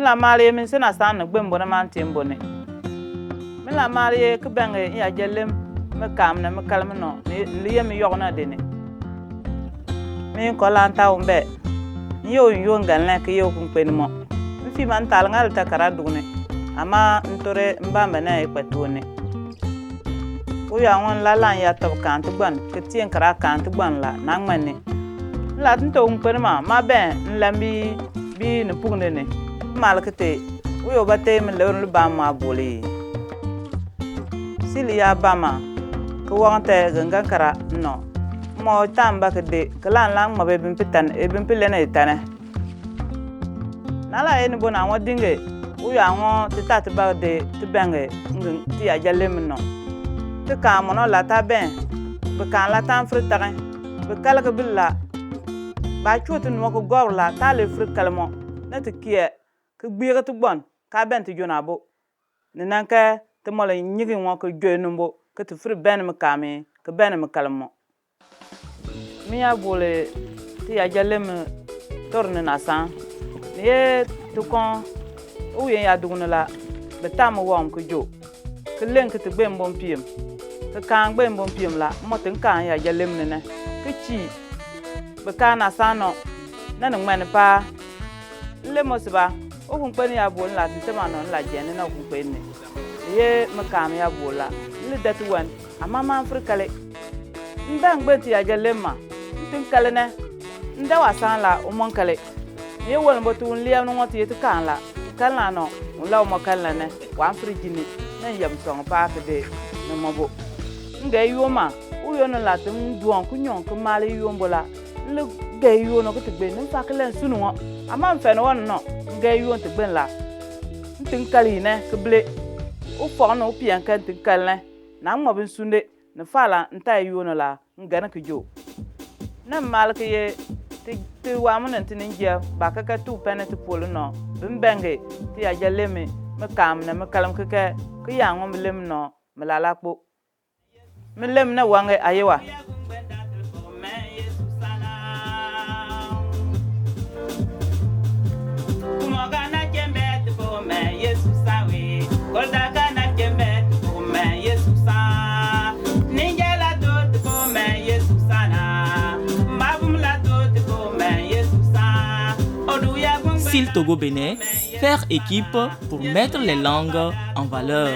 la mari min sena san na gbembo na man timbo ne min la mari ke bange ya jellem me kam na me kalm no ni liye mi yogna de ne min ko lan taw mbe yo ngal na ke yo kun penmo mi fi man tal ngal ta kara dugne ama ntore mbamba na e patone o ya won la lan ya tab kan tu ban ke tien kara kan tu ban la nang manne la tin to penma ma ben lambi bi ne pugne ne malkete o yo bate min le lu ba ma boli silia bama ko wonte ganga kara no mo tamba ke de klan lang ma be bin pitan e bin pilene tane nala en bona wadinge o ya won titati ba de tibange ngin ti ya jalem no te ka mo no la ta ben be kan la tan fritare be kala ke billa ba chutu no ko gorla ta le frit kalmo na te kie ke gbira tu bon ka ben ti jona bo ni nanka te mo la nyigi won ko joynumbo ke te frit ben me kame ke ben me kalmo mi ya bole ti ya jalem torne na san ye tu kon o ye ya dugna la be tam wom ko jo ke len ke te ben bon piem ke kan ben bon piem la mo tin kan ya jalem ne ke chi be kana sano na no men pa le mo sba o kun pen ya bol la tin ma non la jene na kun pen ne ye me kam ya bola le datu wan ama ma afrikale ndang beti ya jalem ma tin kale ne nda wasan la o mon kale ye won bo tun liam no ngoti to kan la no law mo kan la ne wa frigini na yam song pa ke de no mo bo nge yoma u yo no la tum duon ku nyon ku mali yombo la le ge yo no ko te gbe no fa kelen sunu wo ama mfe no won no nge yo te gbe la tin kali ne ke ble u fo no pian kan tin kal ne na mo bin sunde ne fala nta yo no la ngana ke jo na mal ke ye ti wa mun tin ngia ba ka tu pene ti polo no bembenge ti ya jaleme me kam na me kalam ke ya ngom lem no me la lakpo me lem na wange ayewa SIL Togo Bénin, faire équipe pour mettre les langues en valeur.